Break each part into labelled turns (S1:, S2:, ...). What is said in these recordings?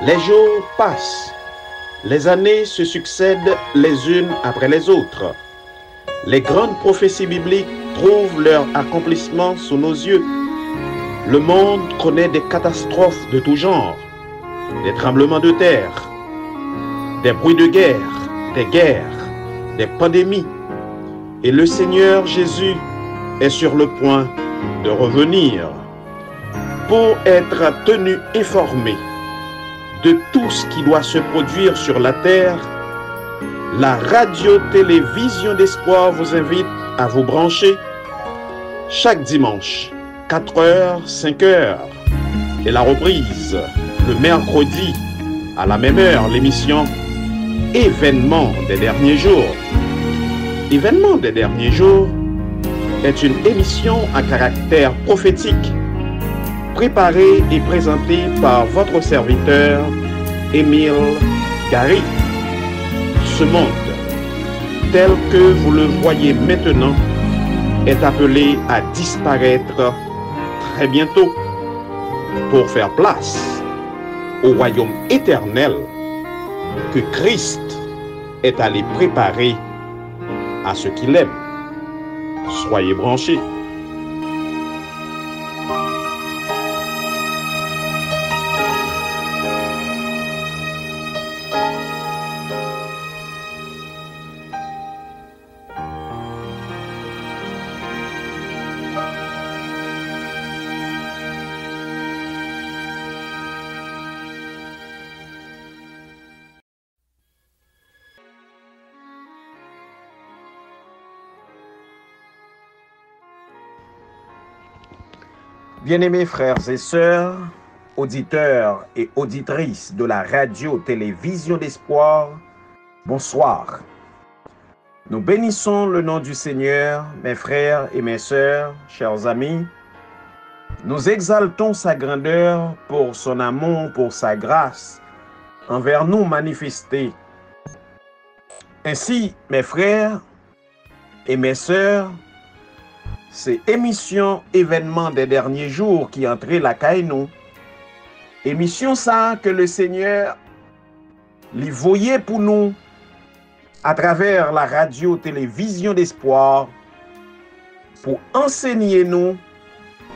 S1: Les jours passent, les années se succèdent les unes après les autres. Les grandes prophéties bibliques trouvent leur accomplissement sous nos yeux. Le monde connaît des catastrophes de tout genre, des tremblements de terre, des bruits de guerre, des pandémies. Et le Seigneur Jésus est sur le point de revenir pour être tenu informé de tout ce qui doit se produire sur la terre. La radio-télévision d'espoir vous invite à vous brancher chaque dimanche, 4h, 5h, et la reprise le mercredi à la même heure, l'émission Événements des derniers jours. Événements des derniers jours est une émission à caractère prophétique, préparée et présentée par votre serviteur Émile Gary. Ce monde, tel que vous le voyez maintenant, est appelé à disparaître très bientôt pour faire place au royaume éternel que Christ est allé préparer à ceux qui l'aiment. Soyez branchés. Bien-aimés frères et sœurs, auditeurs et auditrices de la radio-télévision d'espoir, bonsoir. Nous bénissons le nom du Seigneur, mes frères et mes sœurs, chers amis. Nous exaltons sa grandeur pour son amour, pour sa grâce envers nous manifestée. Ainsi, mes frères et mes sœurs, c'est émission événement des derniers jours qui entrait la caille. Émission ça que le Seigneur lui voyait pour nous à travers la radio-télévision d'espoir pour enseigner nous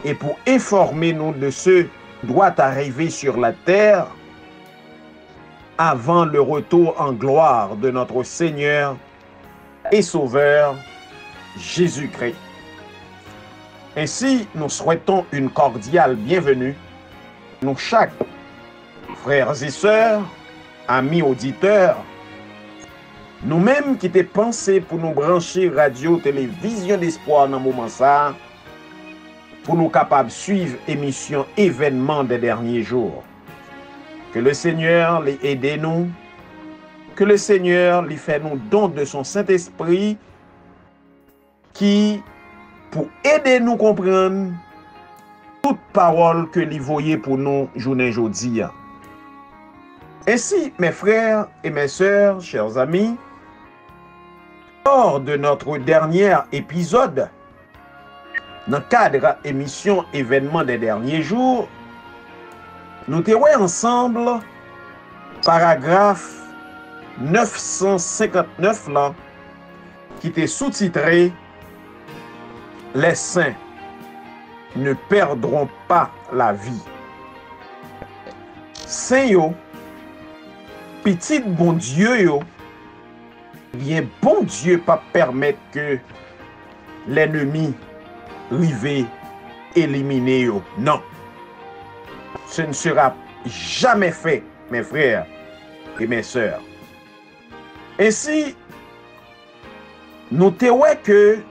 S1: et pour informer nous de ce qui doit arriver sur la terre avant le retour en gloire de notre Seigneur et Sauveur Jésus-Christ. Ainsi, nous souhaitons une cordiale bienvenue, nous chaque frères et sœurs, amis auditeurs, nous-mêmes qui t'ai pensé pour nous brancher radio-télévision d'espoir dans le moment ça, pour nous capables de suivre émission événements des derniers jours. Que le Seigneur les aide nous, que le Seigneur les fait nous don de son Saint-Esprit qui pour aider nous comprendre toute parole que l'y voyait pour nous journée aujourd'hui. Ainsi, mes frères et mes sœurs, chers amis, lors de notre dernier épisode, dans le cadre émission événements des derniers jours, nous t'avons ensemble paragraphe 959 là, qui était sous-titré Les saints ne perdront pas la vie. Saint yo, petit bon Dieu yo, bien bon Dieu pas permettre que l'ennemi rive éliminer yo. Non. Ce ne sera jamais fait, mes frères et mes sœurs. Ainsi, notez que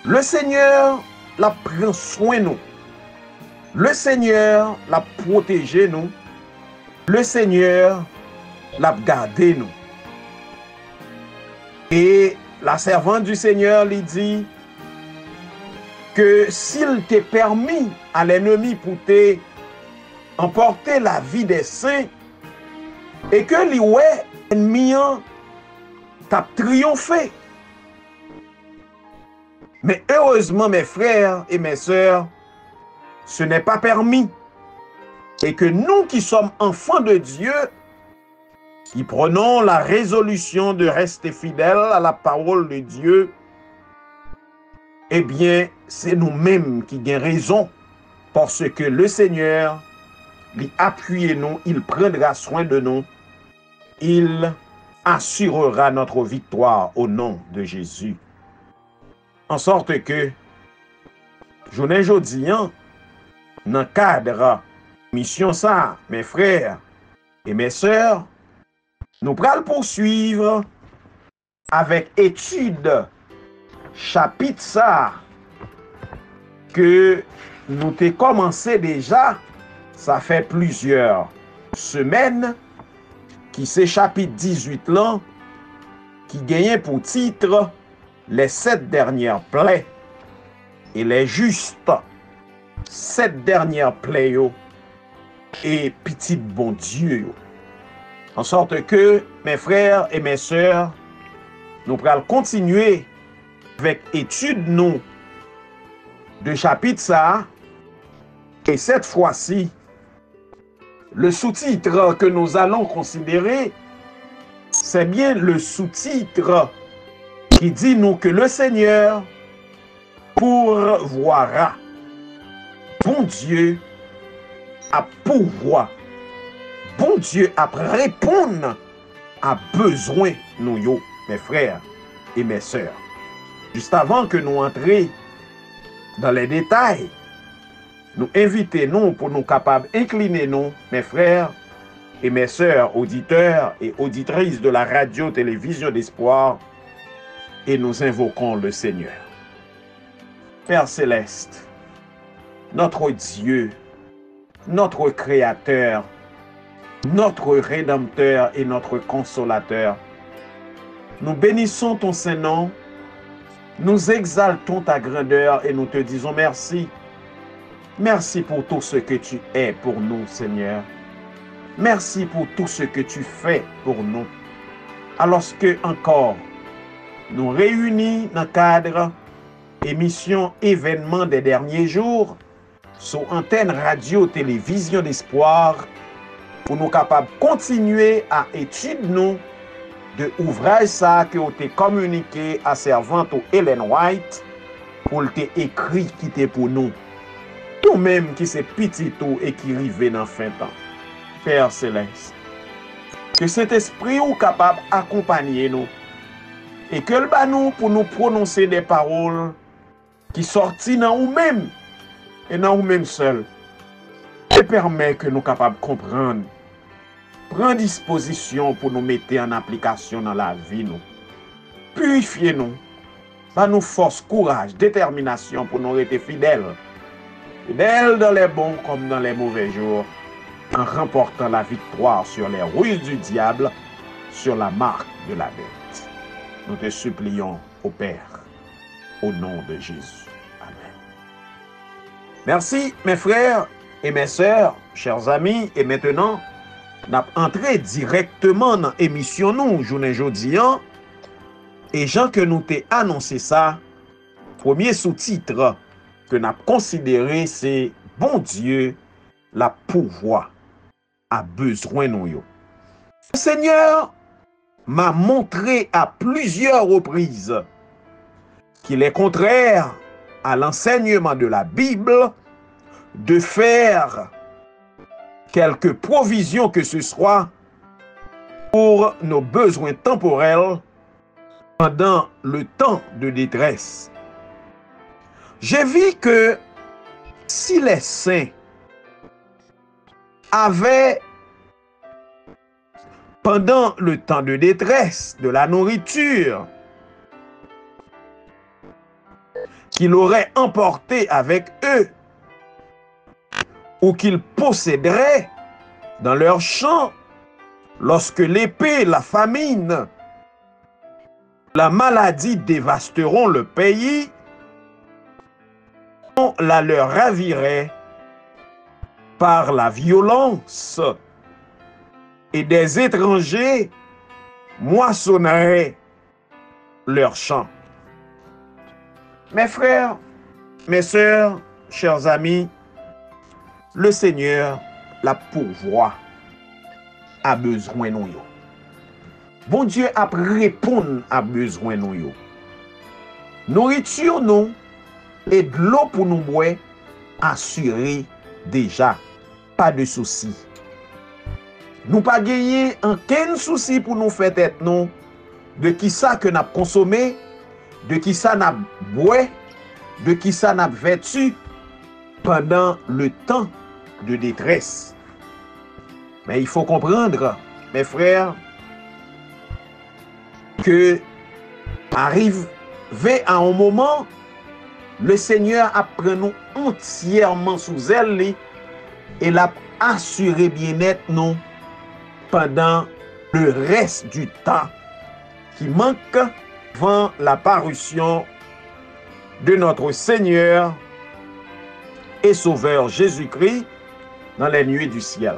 S1: le Seigneur la prend soin de nous. Le Seigneur la protège nous. Le Seigneur la garde nous. Et la servante du Seigneur lui dit que s'il t'est permis à l'ennemi pour te emporter la vie des saints et que l'ennemi t'a triomphé. Mais heureusement, mes frères et mes sœurs, ce n'est pas permis. Et que nous qui sommes enfants de Dieu, qui prenons la résolution de rester fidèles à la parole de Dieu, eh bien, c'est nous-mêmes qui avons raison, parce que le Seigneur, il appuie nous, il prendra soin de nous, il assurera notre victoire au nom de Jésus. En sorte que, journée aujourd'hui, dans le cadre mission ça, mes frères et mes sœurs, nous allons poursuivre avec étude chapitre ça que nous t'ai commencé déjà, ça fait plusieurs semaines, qui c'est chapitre 18 là, qui gagnait pour titre les 7 dernières plaies et les justes 7 dernières plaies yo, et petit bon Dieu yo. En sorte que mes frères et mes sœurs, nous allons continuer avec étude nous de chapitre ça, et cette fois-ci, le sous-titre que nous allons considérer, c'est bien le sous-titre qui dit nous que le Seigneur pourvoira. Bon Dieu a pourvoir. Bon Dieu a répondre à besoin nous yo, mes frères et mes sœurs. Juste avant que nous entrions dans les détails, nous invitons pour nous capables d'incliner nous, mes frères et mes sœurs, auditeurs et auditrices de la radio-télévision d'espoir, et nous invoquons le Seigneur. Père céleste, notre Dieu, notre Créateur, notre Rédempteur et notre Consolateur, nous bénissons ton Saint-Nom, nous exaltons ta grandeur et nous te disons merci. Merci pour tout ce que tu es pour nous, Seigneur. Merci pour tout ce que tu fais pour nous. Alors que encore, nous réunis dans le cadre émission événement des derniers jours sur antenne radio-télévision d'espoir pour nous capables de continuer à étudier nous de ouvrage ça que vous avez communiqué à servante Ellen White pour te écrit qui était pour nous. Nous-mêmes qui c'est petit tout et qui rive dans fin temps. Père Céleste, que cet esprit ou capable d'accompagner nous et que le ba nous pour nous prononcer des paroles qui sortent dans nous-mêmes et dans nous-mêmes seuls et permet que nous capables de comprendre. Prends disposition pour nous mettre en application dans la vie nous. Purifiez-nous. Par nous force, courage, détermination pour nous rester fidèles. Fidèles dans les bons comme dans les mauvais jours, en remportant la victoire sur les ruses du diable, sur la marque de la bête. Nous te supplions, ô Père, au nom de Jésus. Amen. Merci, mes frères et mes sœurs, chers amis, et maintenant, nous avons entré directement dans l'émission nous, journée jeudi, et Jean que nous t'ai annoncé ça, premier sous-titre que nous avons considéré, c'est bon Dieu, la pourvoi a besoin nous. Le Seigneur m'a montré à plusieurs reprises qu'il est contraire à l'enseignement de la Bible de faire quelques provisions que ce soit pour nos besoins temporels pendant le temps de détresse. J'ai vu que si les saints avaient, pendant le temps de détresse, de la nourriture qu'ils auraient emporté avec eux, ou qu'ils posséderaient dans leurs champs, lorsque l'épée, la famine, la maladie dévasteront le pays, on la leur ravirait par la violence, et des étrangers moissonneraient leurs champs. Mes frères, mes sœurs, chers amis, le Seigneur
S2: la pourvoir à besoin nous yo. Bon Dieu a répondre à besoin nous yo. Nourriture nous et de l'eau pour nous boire assuré déjà, pas de souci. Nous pas gagner aucun souci pour nous faire tête non de qui ça que n'a consommé, de qui ça n'a boire, de qui ça n'a vêtu pendant le temps de détresse. Mais il faut comprendre, mes frères, que arrive à un moment, le Seigneur a pris nous entièrement sous elle et l'a assuré bien-être nous pendant le reste du temps qui manque avant la parution de notre Seigneur et Sauveur Jésus-Christ dans les nuées du ciel.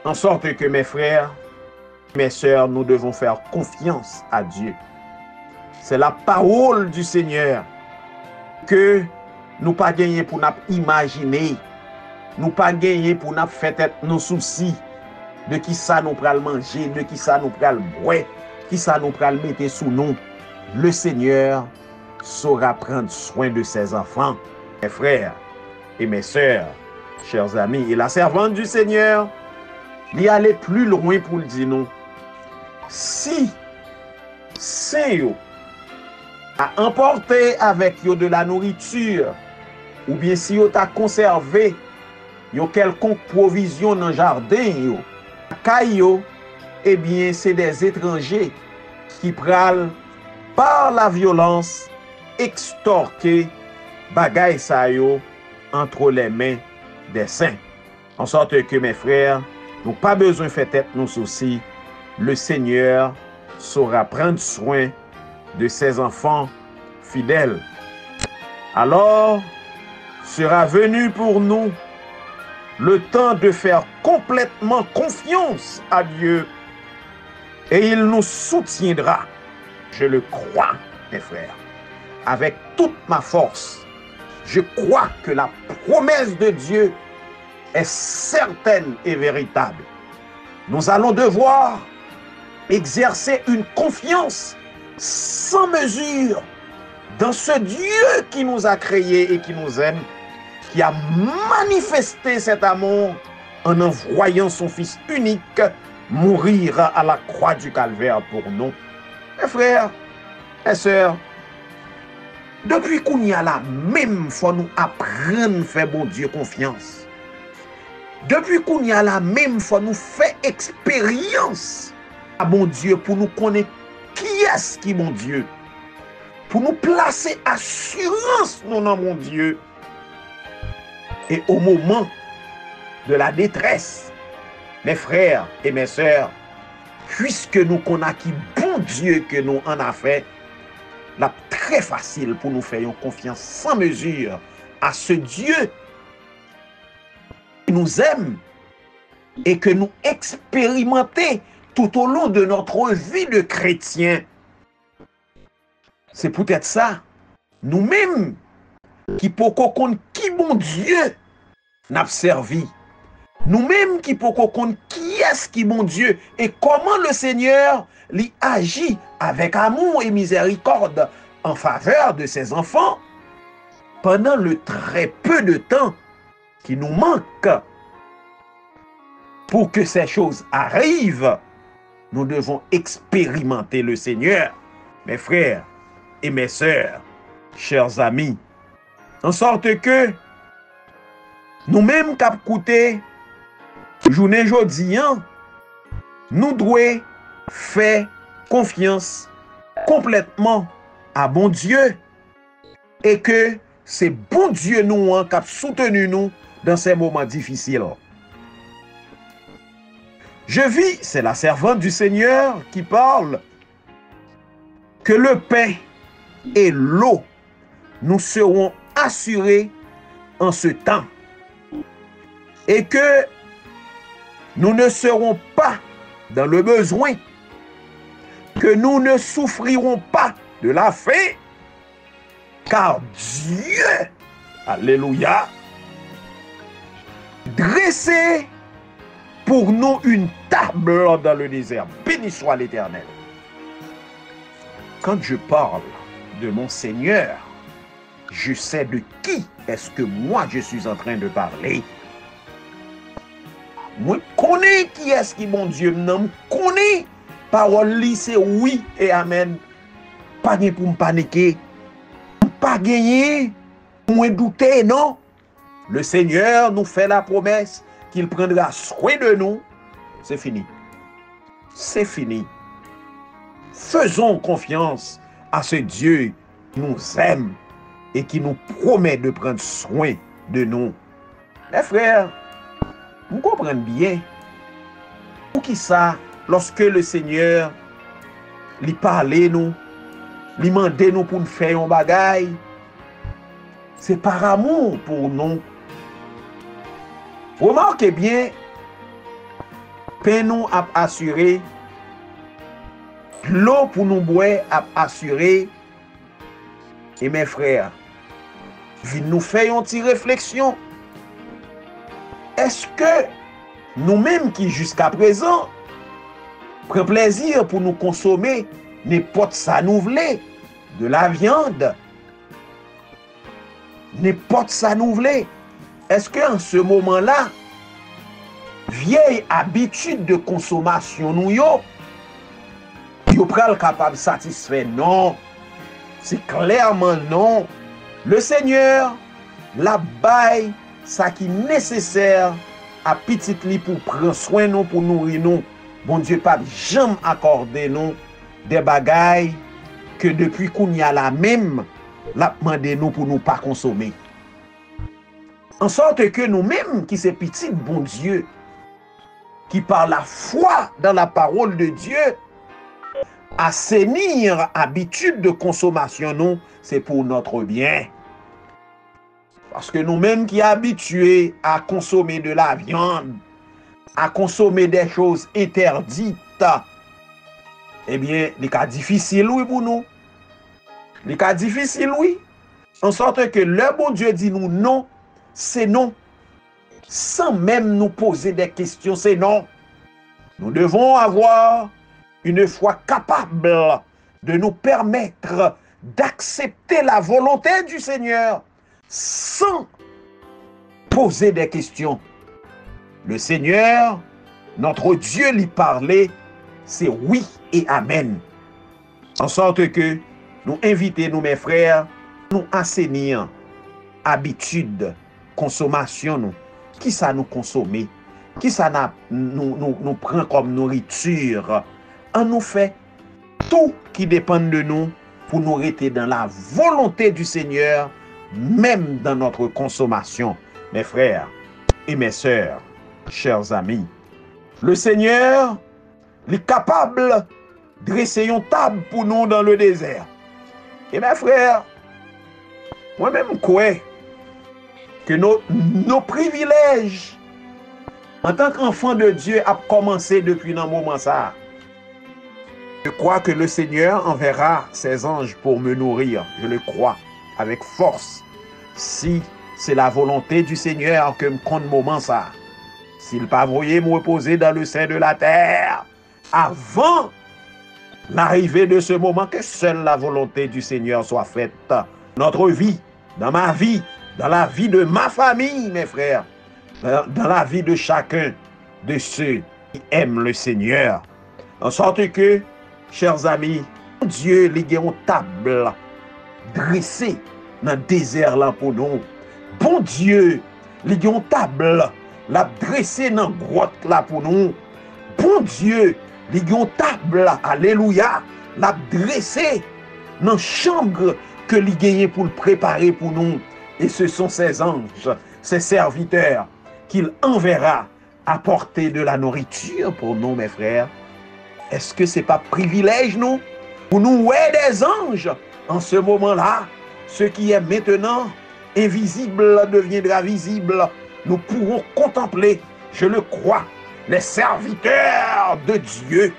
S2: En sorte que mes frères, mes sœurs, nous devons faire confiance à Dieu. C'est la parole du Seigneur que nous pas gagner pour nous imaginer, nous pas gagner pour nous faire nos soucis de qui ça nous pral manger, de qui ça nous pral boire, qui ça nous pral mettre sous nous. Le Seigneur saura prendre soin de ses enfants, mes frères et mes sœurs, chers amis. Et la servante du Seigneur, il allait plus loin pour le dire non. Si Saint a emporté avec yo de la nourriture, ou bien si yo t'a conservé yo quelconque provision dans le jardin yo, caillou, eh bien c'est des étrangers qui pral par la violence extorquer bagay sa yo entre les mains des saints. En sorte que mes frères, nous pas besoin de faire tête nos soucis. Le Seigneur saura prendre soin de ses enfants fidèles. Alors sera venu pour nous le temps de faire complètement confiance à Dieu et il nous soutiendra. Je le crois, mes frères, avec toute ma force. Je crois que la promesse de Dieu est certaine et véritable. Nous allons devoir exercer une confiance sans mesure dans ce Dieu qui nous a créés et qui nous aime, qui a manifesté cet amour en envoyant son Fils unique mourir à la croix du calvaire pour nous. Mes frères, mes sœurs, depuis qu'on y a là, même faut nous apprendre à faire bon Dieu confiance. Depuis qu'on y a là, même faut nous faire expérience à bon Dieu pour nous connaître qui est-ce qui est mon Dieu. Pour nous placer assurance dans mon Dieu. Et au moment de la détresse, mes frères et mes sœurs, puisque nous connaissons qui bon Dieu que nous en a fait, là très facile pour nous faire confiance sans mesure à ce Dieu qui nous aime et que nous expérimentons tout au long de notre vie de chrétien. C'est peut-être ça, nous-mêmes, qui pouvons connaître qui bon Dieu n'a servi. Nous-mêmes qui pouvons connaître qui est-ce qui bon Dieu et comment le Seigneur lui agit avec amour et miséricorde en faveur de ses enfants pendant le très peu de temps qui nous manque. Pour que ces choses arrivent, nous devons expérimenter le Seigneur, mes frères et mes sœurs, chers amis, en sorte que nous-mêmes cap coûté journée jodi, nous devons faire confiance complètement à bon Dieu et que c'est bon Dieu nous qui a soutenu nous dans ces moments difficiles. Je vis, c'est la servante du Seigneur qui parle, que le pain et l'eau nous seront assurés en ce temps et que nous ne serons pas dans le besoin, que nous ne souffrirons pas de la faim, car Dieu, alléluia, dressé pour nous une table dans le désert. Béni soit l'Éternel. Quand je parle de mon Seigneur, je sais de qui est-ce que moi je suis en train de parler. Moi, connais qui est-ce qui, mon Dieu, me connais. Parole li, c'est oui et amen. Pas de pour me paniquer. Pas gagner. Moins douter, non. Le Seigneur nous fait la promesse qu'il prendra soin de nous. C'est fini. C'est fini. Faisons confiance à ce Dieu qui nous aime et qui nous promet de prendre soin de nous. Mes frères, vous comprenez bien. Pour qui ça, lorsque le Seigneur lui parlait nous, lui mandait nous pour nous faire un bagage, c'est par amour pour nous. Remarquez bien, pain nous a assuré, l'eau pour nous boire a assuré. Et mes frères, nous faisons une petite réflexion. Est-ce que nous-mêmes qui jusqu'à présent prenons plaisir pour nous consommer n'importe ça nous voulons, de la viande, n'importe ça nous voulons, est-ce qu'en ce moment-là, vieille habitude de consommation nous yo pral capable de satisfaire? Non, c'est clairement non. Le Seigneur la baille ça qui est nécessaire à petit li pour prendre soin nous, pour nourrir nous. Bon Dieu pas jamais accordé nous des bagailles que depuis qu'on y a la même l'a demandé nous pour nous pas consommer. En sorte que nous-mêmes qui c'est petit bon Dieu qui par la foi dans la parole de Dieu assainir habitude de consommation nous, c'est pour notre bien. Parce que nous-mêmes qui sommes habitués à consommer de la viande, à consommer des choses interdites, eh bien, les cas difficiles, oui, pour nous. Les cas difficiles, oui. En sorte que le bon Dieu dit nous non, c'est non. Sans même nous poser des questions, c'est non. Nous devons avoir une foi capable de nous permettre d'accepter la volonté du Seigneur sans poser des questions. Le Seigneur, notre Dieu, lui parlait, c'est oui et amen. En sorte que nous invitons, nous, mes frères, nous assainir habitude, consommation, nous. Qui ça nous consommer? Qui ça nous prend comme nourriture? On nous fait tout qui dépend de nous pour nous rester dans la volonté du Seigneur, même dans notre consommation. Mes frères et mes sœurs, chers amis, le Seigneur est capable de dresser une table pour nous dans le désert. Et mes frères, moi-même, quoi que nos privilèges en tant qu'enfant de Dieu a commencé depuis un moment ça. Je crois que le Seigneur enverra ses anges pour me nourrir. Je le crois avec force. Si c'est la volonté du Seigneur que me compte moment ça. S'il pas voyait me reposer dans le sein de la terre avant l'arrivée de ce moment, que seule la volonté du Seigneur soit faite. Notre vie, dans ma vie, dans la vie de ma famille, mes frères, dans la vie de chacun de ceux qui aiment le Seigneur. En sorte que, chers amis, Dieu a une table dressée dans le désert là pour nous. Bon Dieu, il a une table la dressée dans la grotte là pour nous. Bon Dieu, il a une table, alléluia, la dressée dans la chambre que il a gagné pour le préparer pour nous. Et ce sont ses anges, ses serviteurs, qu'il enverra apporter de la nourriture pour nous, mes frères. Est-ce que ce n'est pas privilège, nous? Pour nous, ouais, des anges, en ce moment-là, ce qui est maintenant invisible deviendra visible. Nous pourrons contempler, je le crois, les serviteurs de Dieu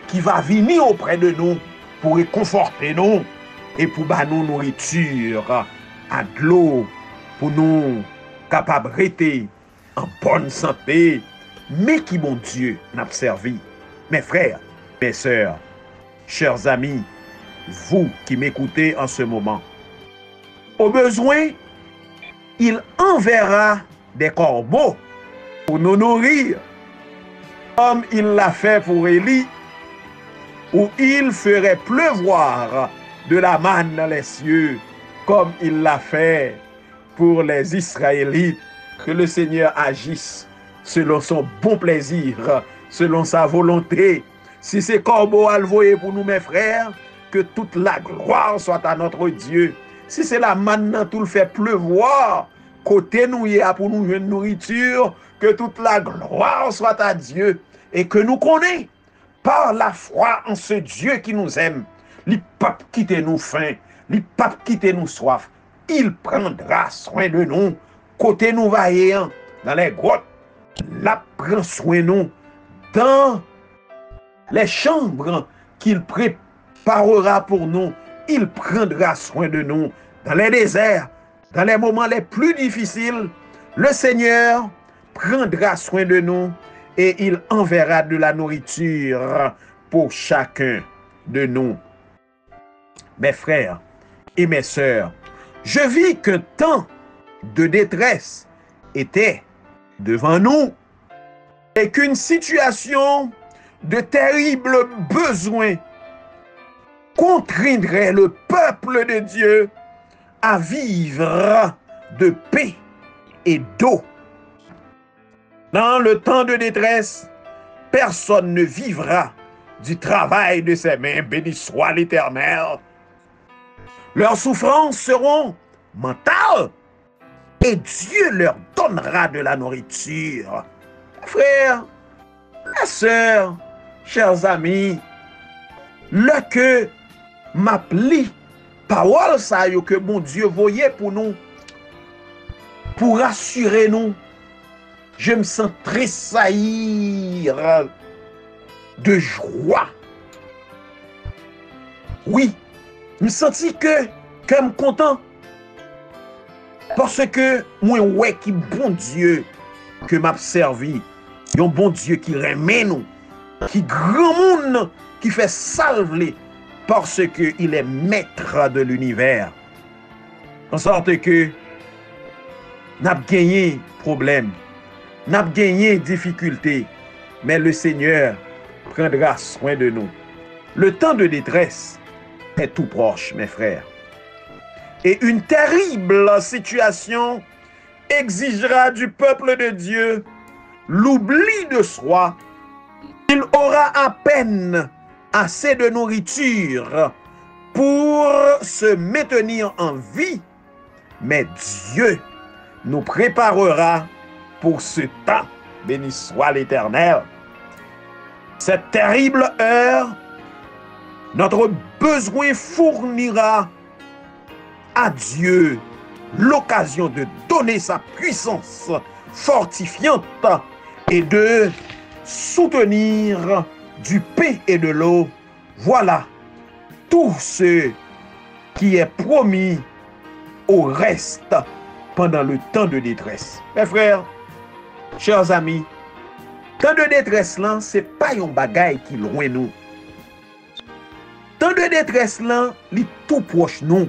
S2: qui va venir auprès de nous pour réconforter nous et pour nous nourriture à de l'eau pour nous capables de rester en bonne santé. Mais qui bon Dieu n'a servi? Mes frères, mes sœurs, chers amis, vous qui m'écoutez en ce moment, au besoin, il enverra des corbeaux pour nous nourrir, comme il l'a fait pour Élie, où il ferait pleuvoir de la manne dans les cieux, comme il l'a fait pour les Israélites. Que le Seigneur agisse selon son bon plaisir, selon sa volonté. Si c'est corbeau à le voyer pour nous, mes frères, que toute la gloire soit à notre Dieu. Si c'est la manne tout le fait pleuvoir, côté nous y a pour nous une nourriture, que toute la gloire soit à Dieu et que nous connaissons par la foi en ce Dieu qui nous aime. Il ne peut pas quitter nous faim, il ne peut pas quitter nous soif. Il prendra soin de nous. Côté nous vaillant dans les grottes, la prend soin de nous dans les chambres qu'il préparera pour nous. Il prendra soin de nous dans les déserts, dans les moments les plus difficiles. Le Seigneur prendra soin de nous et il enverra de la nourriture pour chacun de nous. Mes frères et mes sœurs, je vis qu'un temps de détresse était devant nous et qu'une situation de terribles besoins contraindrait le peuple de Dieu à vivre de paix et d'eau. Dans le temps de détresse, personne ne vivra du travail de ses mains, béni soit l'Éternel. Leurs souffrances seront mentales et Dieu leur donnera de la nourriture. Frères, mes sœurs, chers amis, le que m'appli parole ça yo que mon Dieu voyait pour nous, pour rassurer nous, je me sens tressaillir de joie. Oui, je me sens que je suis content. Parce que moi, ouais, qui bon Dieu que m'a servi. Un bon Dieu qui remet nous. Qui grand monde qui fait salver. Parce que il est maître de l'univers. En sorte que n'a pas gagné problème. N'a pas gagné difficulté. Mais le Seigneur prendra soin de nous. Le temps de détresse est tout proche, mes frères. Et une terrible situation exigera du peuple de Dieu l'oubli de soi. Il aura à peine assez de nourriture pour se maintenir en vie. Mais Dieu nous préparera pour ce temps. Béni soit l'Éternel. Cette terrible heure, notre besoin fournira à Dieu l'occasion de donner sa puissance fortifiante et de soutenir du pain et de l'eau. Voilà tout ce qui est promis au reste pendant le temps de détresse. Mes frères, chers amis, temps de détresse là, c'est pas un bagay qui loin nous. Temps de détresse là, li tout proche nous.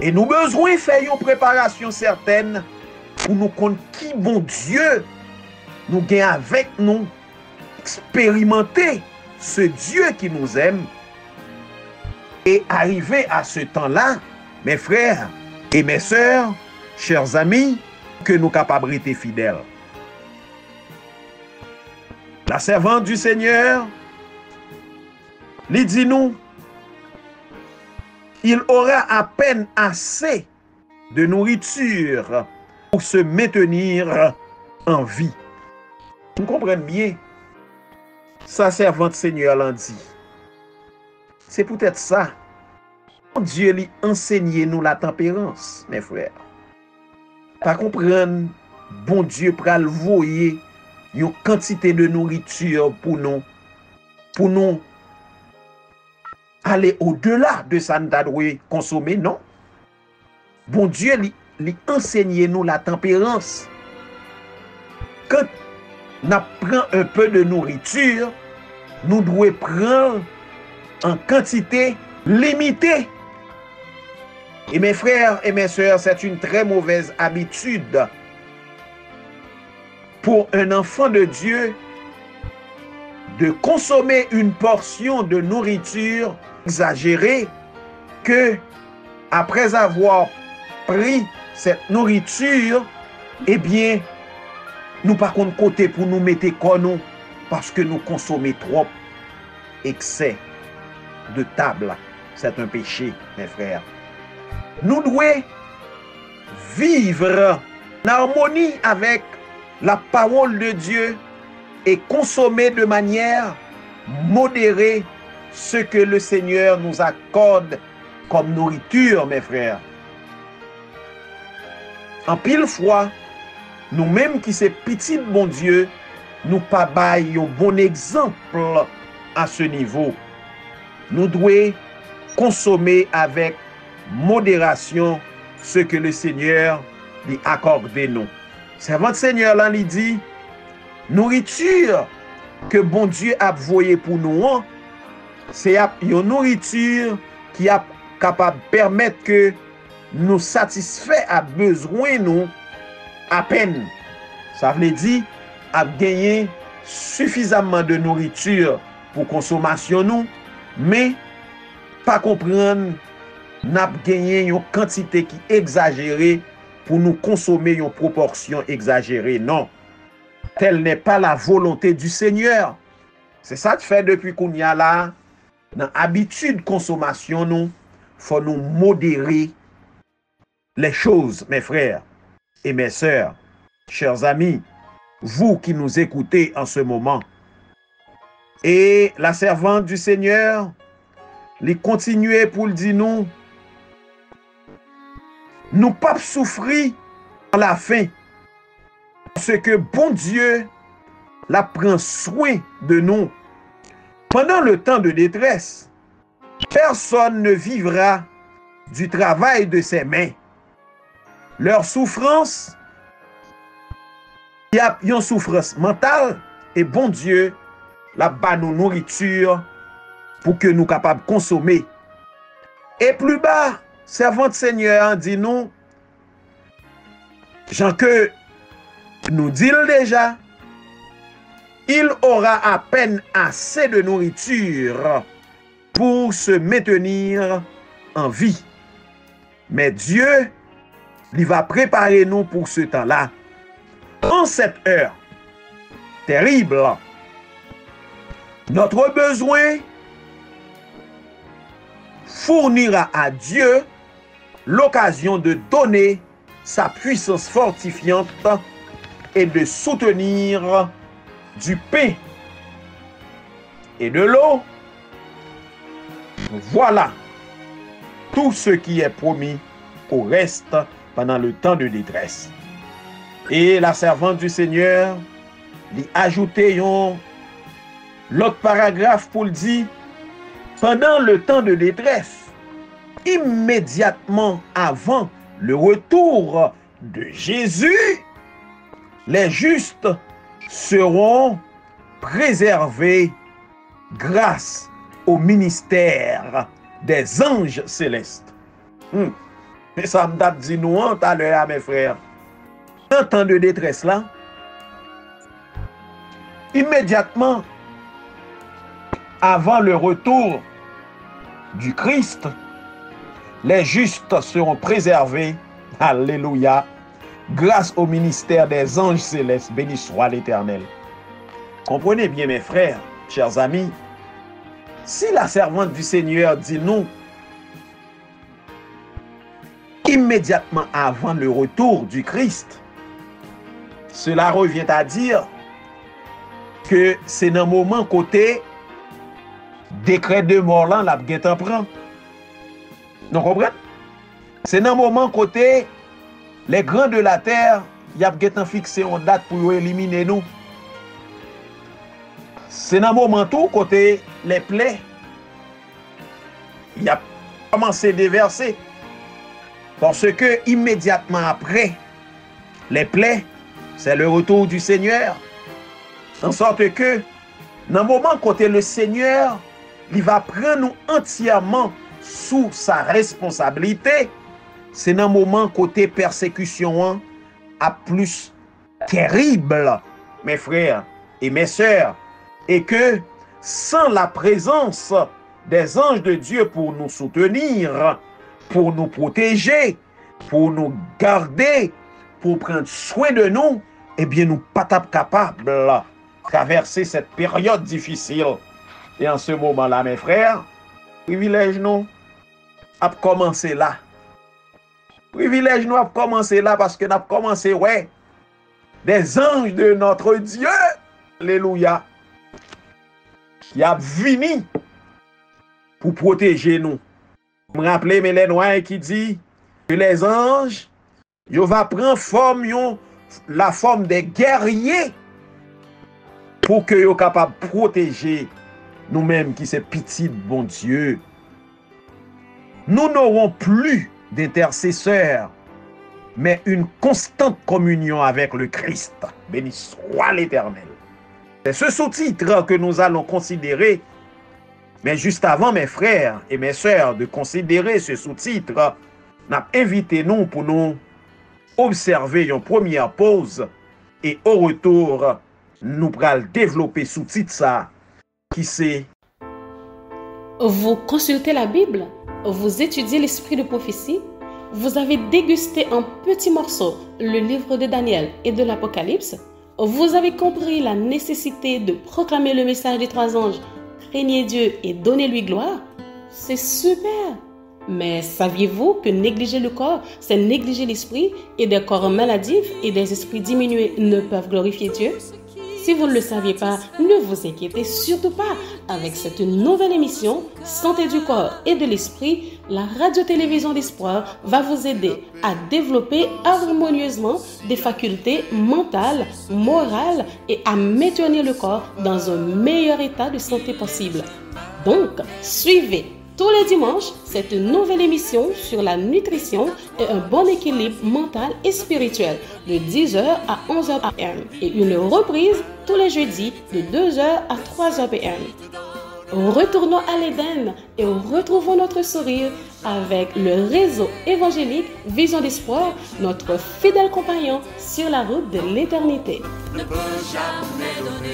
S2: Et nous besoin faire une préparation certaine pour nous connaître qui bon Dieu nous gagne avec nous, expérimenter ce Dieu qui nous aime et arriver à ce temps-là, mes frères et mes sœurs, chers amis, que nous capables d'être fidèles. La servante du Seigneur, lui dit nous, il aura à peine assez de nourriture pour se maintenir en vie. Vous comprenez bien? Sa servante Seigneur l'a dit. C'est peut-être ça. Dieu lui enseigne nous la tempérance, mes frères. Pas comprendre, bon Dieu pral voyer une quantité de nourriture pour nous aller au-delà de ça nous doit consommer, non. Bon Dieu lui enseigne nous la tempérance. quand on prend un peu de nourriture, nous devons prendre en quantité limitée. Et mes frères et mes sœurs, c'est une très mauvaise habitude pour un enfant de Dieu de consommer une portion de nourriture exagérée que, après avoir pris cette nourriture, eh bien, nous par contre côté pour nous mettre comme nous parce que nous consommons trop. Excès de table, c'est un péché, mes frères. Nous devons vivre en harmonie avec la parole de Dieu et consommer de manière modérée ce que le Seigneur nous accorde comme nourriture, mes frères. En pile fois, nous-mêmes qui sommes petits, bon Dieu, nous pas baillons un bon exemple à ce niveau. Nous devons consommer avec modération ce que le Seigneur lui accorde nous. Servant Seigneur là, il dit, nourriture que bon Dieu a voyé pour nous, c'est une nourriture qui est capable de permettre que nous satisfait à besoin nous à peine. Ça veut dire à gagner suffisamment de nourriture pour consommation nous, mais pas comprendre n'a gagné une quantité qui est exagérée pour nous consommer une proportion exagérée. Non. Telle n'est pas la volonté du Seigneur. C'est ça que fait depuis qu'on y a là, dans l'habitude de consommation, nous, faut nous modérer les choses, mes frères et mes sœurs, chers amis, vous qui nous écoutez en ce moment. Et la servante du Seigneur, les continuer pour le dire nous pas souffrir à la fin. Parce que bon Dieu la prend soin de nous. Pendant le temps de détresse, personne ne vivra du travail de ses mains. Leur souffrance, il y a une souffrance mentale et bon Dieu la bat nous nourriture pour que nous capables de consommer. Et plus bas, servante Seigneur dit nous, Jean que nous dit déjà, il aura à peine assez de nourriture pour se maintenir en vie. Mais Dieu, il va préparer nous pour ce temps-là. En cette heure terrible, notre besoin fournira à Dieu l'occasion de donner sa puissance fortifiante et de soutenir du pain et de l'eau. Voilà tout ce qui est promis au reste pendant le temps de détresse. Et la servante du Seigneur lui ajoutait l'autre paragraphe pour le dire, pendant le temps de détresse, immédiatement avant le retour de Jésus, les justes seront préservés grâce au ministère des anges célestes. Et ça me date dit nous tout à l'heure, mes frères. En temps de détresse là, immédiatement avant le retour du Christ, les justes seront préservés, alléluia, grâce au ministère des anges célestes. Béni soit l'Éternel. Comprenez bien, mes frères, chers amis, si la servante du Seigneur dit non, immédiatement avant le retour du Christ, cela revient à dire que c'est dans le moment côté décret de mort là, la guette prend. Vous comprenez? C'est dans le moment côté les grands de la terre, y a fixé une date pour éliminer nous. C'est dans le moment tout côté les plaies, il a commencé à déverser. Parce que immédiatement après les plaies, c'est le retour du Seigneur. En sorte que, dans le moment côté le Seigneur, il va prendre nous entièrement sous sa responsabilité, c'est dans le moment côté persécution à plus terrible, mes frères et mes sœurs, et que sans la présence des anges de Dieu pour nous soutenir, pour nous protéger, pour nous garder, pour prendre soin de nous, eh bien nous pas capables de traverser cette période difficile. Et en ce moment-là, mes frères, privilège nous a commencé là. Privilège nous a commencé là parce que nous avons commencé, ouais, des anges de notre Dieu, alléluia, qui a venu pour protéger nous. Je me rappelle Mélène White qui dit que les anges, ils vont prendre forme, la forme des guerriers pour que soient capables de protéger nous-mêmes qui c'est petit bon Dieu. Nous n'aurons plus d'intercesseurs, mais une constante communion avec le Christ. Béni soit l'Éternel. C'est ce sous-titre que nous allons considérer. Mais juste avant, mes frères et mes sœurs, de considérer ce sous-titre, nous invité nous pour nous observer une première pause et au retour, nous allons développer sous-titre ça qui c'est.
S3: Vous consultez la Bible, vous étudiez l'esprit de prophétie, vous avez dégusté en petits morceaux le livre de Daniel et de l'Apocalypse, vous avez compris la nécessité de proclamer le message des 3 anges, craignez Dieu et donnez-lui gloire. C'est super! Mais saviez-vous que négliger le corps, c'est négliger l'esprit, et des corps maladifs et des esprits diminués ne peuvent glorifier Dieu? Si vous ne le saviez pas, ne vous inquiétez surtout pas. Avec cette nouvelle émission, Santé du corps et de l'esprit, la radio-télévision d'espoir va vous aider à développer harmonieusement des facultés mentales, morales et à maintenir le corps dans un meilleur état de santé possible. Donc, suivez tous les dimanches cette nouvelle émission sur la nutrition et un bon équilibre mental et spirituel de 10h à 11h p.m. et une reprise tous les jeudis de 2h à 3h p.m. Retournons à l'Éden et retrouvons notre sourire avec le réseau évangélique Vision d'Espoir, notre fidèle compagnon sur la route de l'éternité.
S4: Ne peut jamais donner.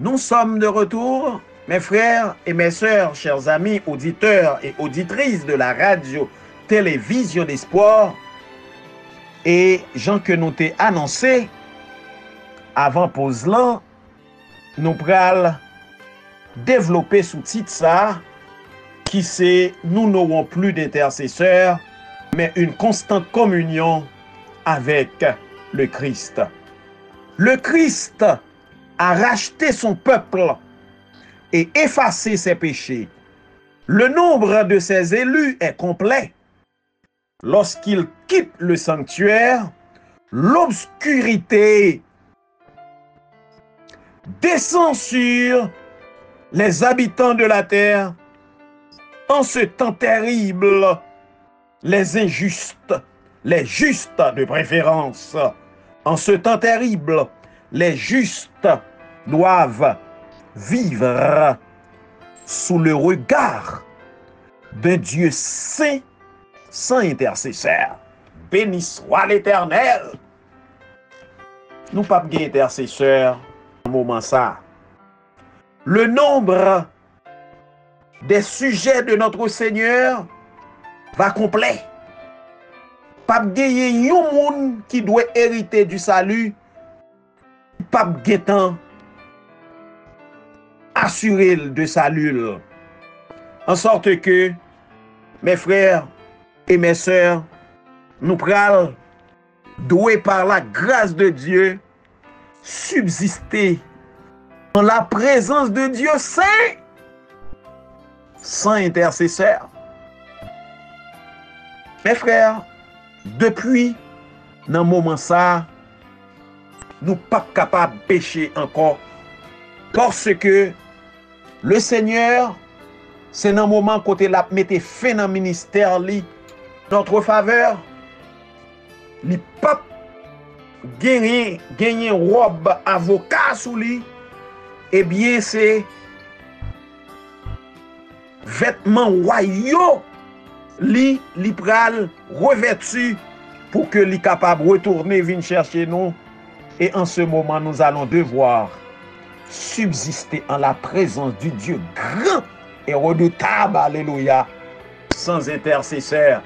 S2: Nous sommes de retour, mes frères et mes sœurs, chers amis auditeurs et auditrices de la radio-télévision d'espoir. Et Jean que nous t'ai annoncé, avant pause là, nous pral développer sous-titre ça, qui c'est « Nous n'aurons plus d'intercesseurs, mais une constante communion avec le Christ ». Le Christ a racheté son peuple et effacé ses péchés. Le nombre de ses élus est complet. Lorsqu'il quitte le sanctuaire, l'obscurité descend sur les habitants de la terre. En ce temps terrible, les injustes, les justes de préférence, en ce temps terrible, les justes doivent vivre sous le regard d'un Dieu saint, sans intercesseur. Béni soit l'Éternel. Nous pas bien intercesseur au moment ça. Le nombre des sujets de notre Seigneur va complet. Pas bien un monde qui doit hériter du salut. Pas bien assuré de salut. En sorte que, mes frères et mes sœurs, nous prenons, doués par la grâce de Dieu, subsister en la présence de Dieu saint, sans intercesseur. Mes frères, depuis dans moment ça, nous pas capables de pécher encore, parce que le Seigneur, c'est dans le moment côté la mette fin dans le ministère li, notre faveur, li pas gagner robe avocat sous lui, eh bien c'est vêtements royaux li pral revêtu pour que li capable retourner venir chercher nous. Et en ce moment nous allons devoir subsister en la présence du Dieu grand et redoutable, alléluia, sans intercesseur.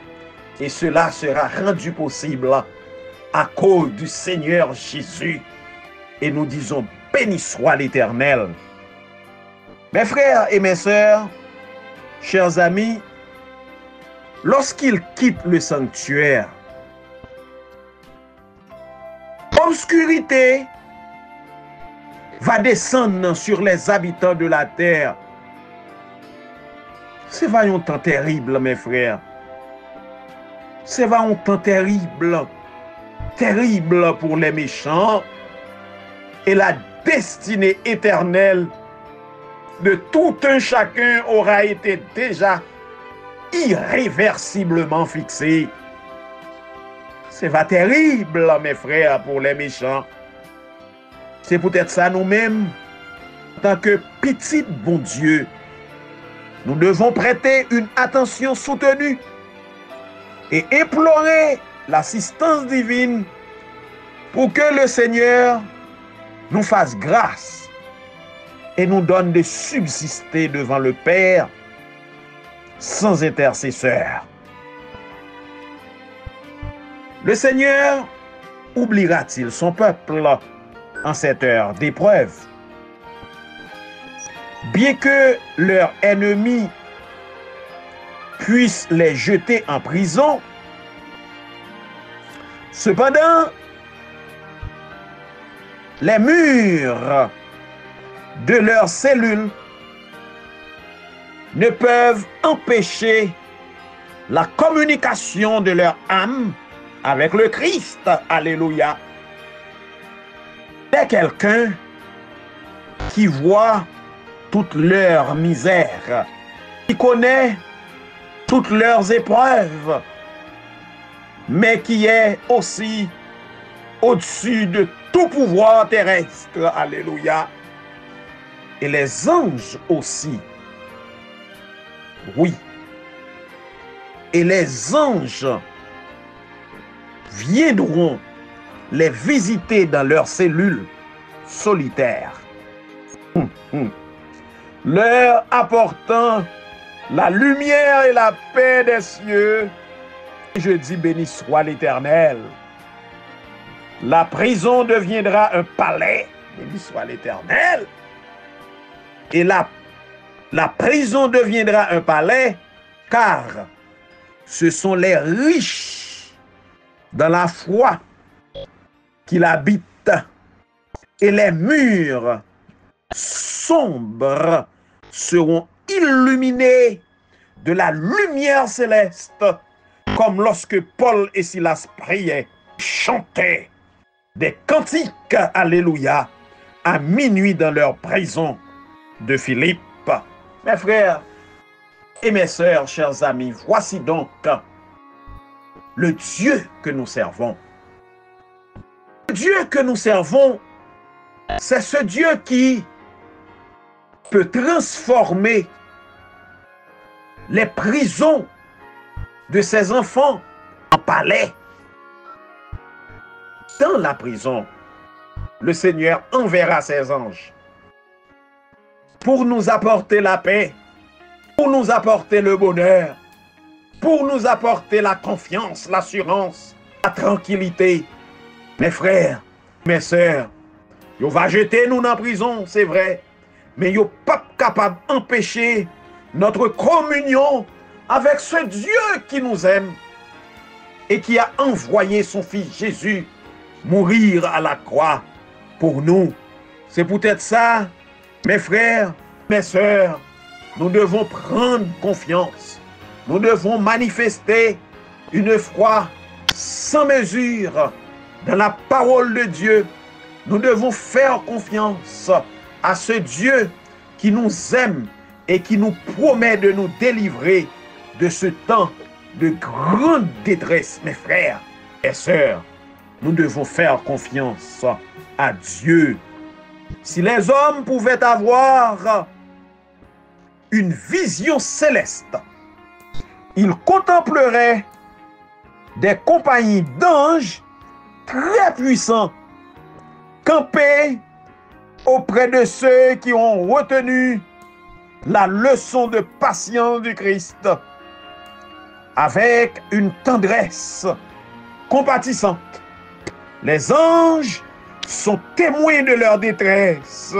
S2: Et cela sera rendu possible à cause du Seigneur Jésus. Et nous disons, béni soit l'Éternel. Mes frères et mes sœurs, chers amis, lorsqu'il quitte le sanctuaire, obscurité va descendre sur les habitants de la terre. C'est un temps terrible, mes frères. C'est un temps terrible. Terrible pour les méchants. Et la destinée éternelle de tout un chacun aura été déjà irréversiblement fixée. C'est pas terrible, mes frères, pour les méchants. C'est peut-être ça nous-mêmes, en tant que petit bon Dieu, nous devons prêter une attention soutenue et implorer l'assistance divine pour que le Seigneur nous fasse grâce et nous donne de subsister devant le Père sans intercesseur. Le Seigneur oubliera-t-il son peuple en cette heure d'épreuve? Bien que leurs ennemis puissent les jeter en prison, cependant, les murs de leurs cellules ne peuvent empêcher la communication de leur âme avec le Christ. Alléluia. C'est quelqu'un qui voit toute leur misère, qui connaît toutes leurs épreuves, mais qui est aussi au-dessus de tout pouvoir terrestre. Alléluia. Et les anges aussi. Oui. Et les anges viendront les visiter dans leurs cellules solitaires, leur apportant la lumière et la paix des cieux. Je dis, béni soit l'Éternel. La prison deviendra un palais. Béni soit l'Éternel. Et la prison deviendra un palais, car ce sont les riches dans la foi qui l'habitent, et les murs sombres seront illuminés de la lumière céleste, comme lorsque Paul et Silas priaient, chantaient des cantiques, alléluia, à minuit dans leur prison de Philippe. Mes frères et mes sœurs, chers amis, voici donc le Dieu que nous servons. Le Dieu que nous servons, c'est ce Dieu qui peut transformer les prisons de ses enfants en palais. Dans la prison, le Seigneur enverra ses anges pour nous apporter la paix, pour nous apporter le bonheur, pour nous apporter la confiance, l'assurance, la tranquillité. Mes frères, mes sœurs, yo va jeter nous dans la prison, c'est vrai, mais yo pas capable d'empêcher notre communion avec ce Dieu qui nous aime et qui a envoyé son Fils Jésus mourir à la croix pour nous. C'est peut-être ça, mes frères, mes sœurs, nous devons prendre confiance. Nous devons manifester une foi sans mesure dans la parole de Dieu. Nous devons faire confiance à ce Dieu qui nous aime et qui nous promet de nous délivrer de ce temps de grande détresse, mes frères et sœurs, nous devons faire confiance à Dieu. Si les hommes pouvaient avoir une vision céleste, ils contempleraient des compagnies d'anges très puissants campés auprès de ceux qui ont retenu la leçon de patience du Christ avec une tendresse compatissante. Les anges sont témoins de leur détresse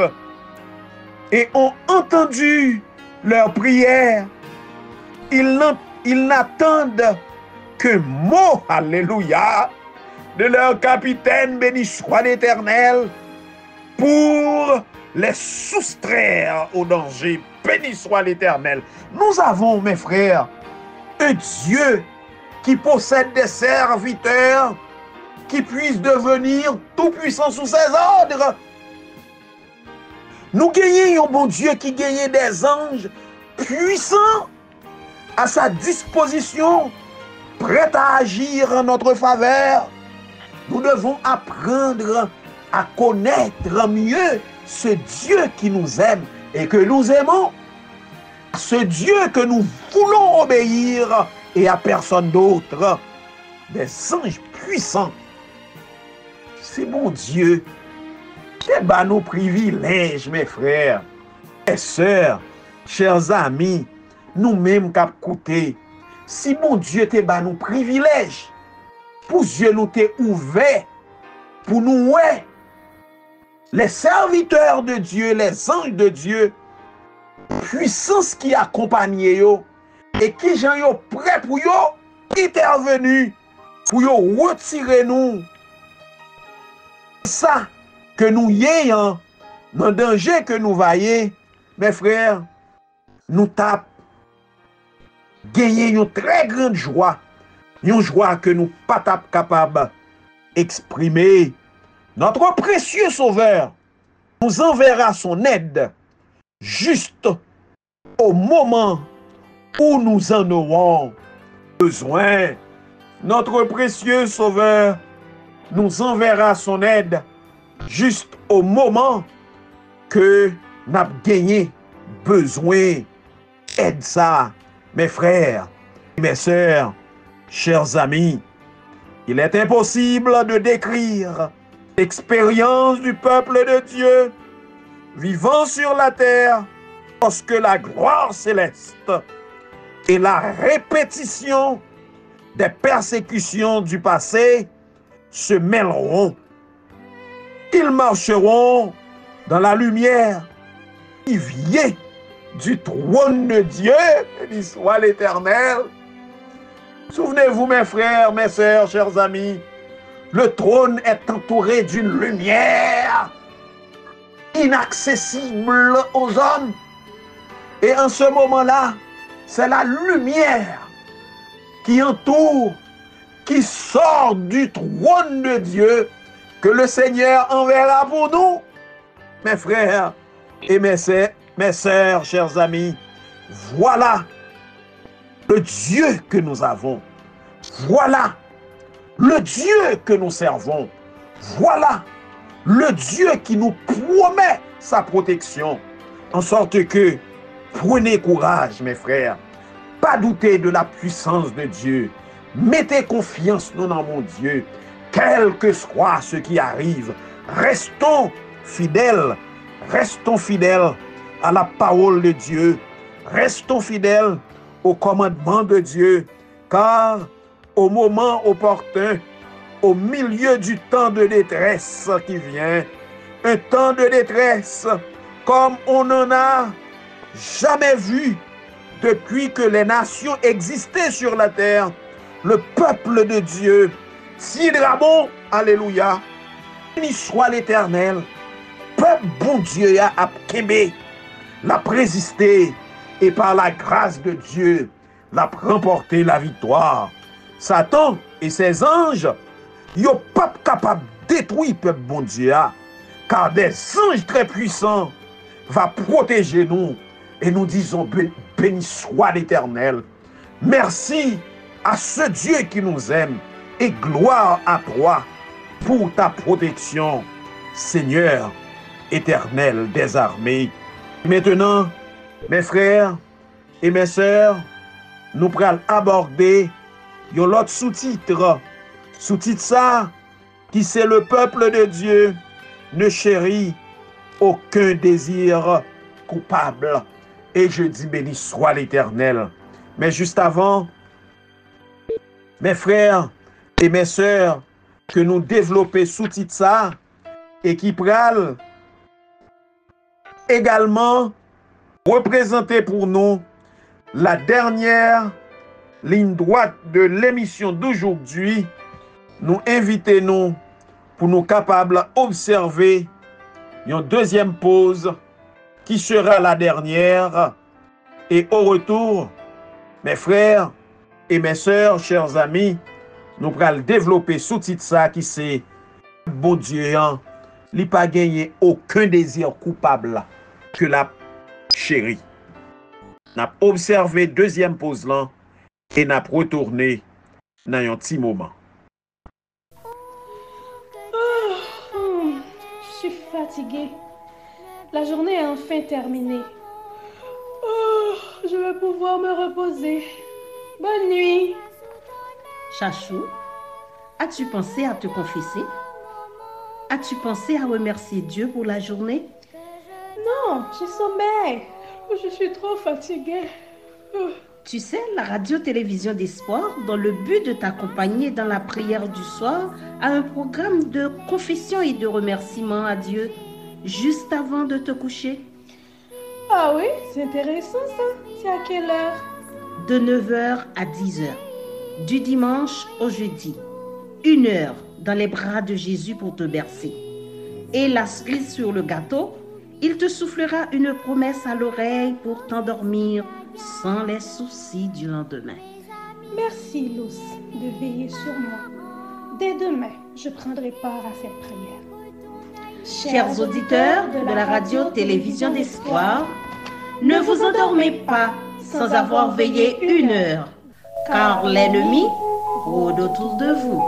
S2: et ont entendu leurs prières. Ils n'attendent qu'un mot, alléluia, de leur capitaine, béni soit l'Éternel, pour les soustraire au danger. Béni soit l'Éternel. Nous avons, mes frères, un Dieu qui possède des serviteurs qui puissent devenir tout puissants sous ses ordres. Nous gagnons un bon Dieu qui gagne des anges puissants à sa disposition, prêts à agir en notre faveur. Nous devons apprendre à connaître mieux ce Dieu qui nous aime et que nous aimons, ce Dieu que nous voulons obéir et à personne d'autre. Des anges puissants. C'est bon Dieu. C'est bas nos privilèges, mes frères, mes sœurs, chers amis, nous-mêmes qui avons coûté. Si bon Dieu te bas nos privilèges, pour Dieu nous t'est ouvert, pour nous, ouais, les serviteurs de Dieu, les anges de Dieu, puissance qui accompagne yo, et qui j'en yo prêt pour yo intervenu, pour yo retirer nous. Ça que nous ayons, dans le danger que nous voyons, mes frères, nous tapons, gagner une très grande joie, une joie que nous pas capables d'exprimer. Notre précieux Sauveur nous enverra son aide juste au moment où nous en aurons besoin. Notre précieux Sauveur nous enverra son aide juste au moment que nous avons gagné besoin. Aide ça, mes frères, mes sœurs, chers amis. Il est impossible de décrire l'expérience du peuple de Dieu vivant sur la terre lorsque la gloire céleste et la répétition des persécutions du passé se mêleront. Ils marcheront dans la lumière qui vient du trône de Dieu, béni soit l'Éternel. Souvenez-vous, mes frères, mes sœurs, chers amis, le trône est entouré d'une lumière inaccessible aux hommes. Et en ce moment-là, c'est la lumière qui entoure, qui sort du trône de Dieu, que le Seigneur enverra pour nous. Mes frères et mes sœurs, chers amis, voilà le Dieu que nous avons. Voilà le Dieu que nous servons. Voilà le Dieu qui nous promet sa protection. En sorte que, prenez courage, mes frères. Pas douter de la puissance de Dieu. Mettez confiance dans mon Dieu. Quel que soit ce qui arrive, restons fidèles. Restons fidèles à la parole de Dieu. Restons fidèles au commandement de Dieu. Car au moment opportun, au milieu du temps de détresse qui vient, un temps de détresse comme on n'en a jamais vu depuis que les nations existaient sur la terre, le peuple de Dieu tiendra bon, alléluia, béni soit l'Éternel, peuple bon Dieu a kembe, l'a résisté et par la grâce de Dieu l'a remporté la victoire. Satan et ses anges, yo pas capable de détruire peuple bon Dieu, car des anges très puissants va protéger nous et nous disons béni soit l'Éternel. Merci à ce Dieu qui nous aime et gloire à toi pour ta protection, Seigneur éternel des armées. Maintenant, mes frères et mes sœurs, nous allons aborder l'autre sous-titre. Sous-titre ça, qui c'est le peuple de Dieu ne chérit aucun désir coupable. Et je dis béni soit l'Éternel. Mais juste avant, mes frères et mes sœurs, que nous développons sous-titre ça, et qui pral également représenter pour nous la dernière ligne droite de l'émission d'aujourd'hui, nous invitons pour nous capables d'observer une deuxième pause qui sera la dernière. Et au retour, mes frères et mes sœurs, chers amis, nous allons développer sous-titre ça qui c'est bon Dieu, il n'a pas gagné aucun désir coupable que la chérie. Nous avons observé deuxième pause là et nous avons retourné dans un petit moment.
S3: Je suis fatiguée. La journée est enfin terminée. Je vais pouvoir me reposer. Bonne nuit.
S5: Chachou, as-tu pensé à te confesser? As-tu pensé à remercier Dieu pour la journée?
S3: Non, je sommeille. Je suis trop fatiguée.
S5: Tu sais, la radio-télévision d'espoir, dans le but de t'accompagner dans la prière du soir, a un programme de confession et de remerciement à Dieu, juste avant de te coucher.
S3: Ah oui, c'est intéressant ça. C'est à quelle heure?
S5: De 9h à 10h, du dimanche au jeudi. 1 heure dans les bras de Jésus pour te bercer. Et la cerise sur le gâteau, il te soufflera une promesse à l'oreille pour t'endormir sans les soucis du lendemain.
S3: Merci, Luce, de veiller sur moi. Dès demain, je prendrai part à cette prière.
S5: Chers auditeurs de la radio-télévision d'espoir, ne vous endormez pas sans avoir veillé 1 heure, car l'ennemi rôde autour de vous.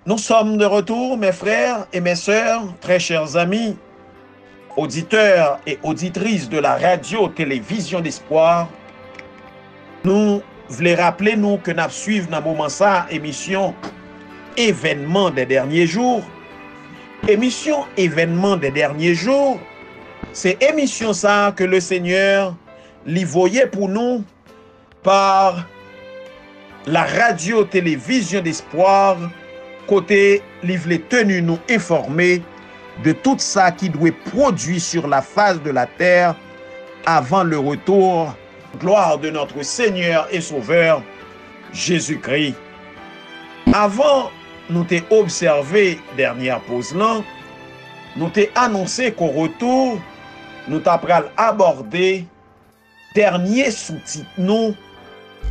S2: Nous sommes de retour, mes frères et mes sœurs, très chers amis, auditeurs et auditrices de la radio-télévision d'espoir. Nous voulons rappeler nous que nous suivons dans moment ça émission événement des derniers jours. Émission événement des derniers jours, c'est émission ça que le Seigneur l'y voyait pour nous par la radio-télévision d'espoir, côté livre tenu nous informer de tout ça qui doit produire sur la face de la terre avant le retour, gloire de notre Seigneur et Sauveur Jésus-Christ. Avant nous t'ai observé dernière pause là, nous t'ai annoncé qu'au retour nous t'apprêtons aborder dernier sous-titre nous,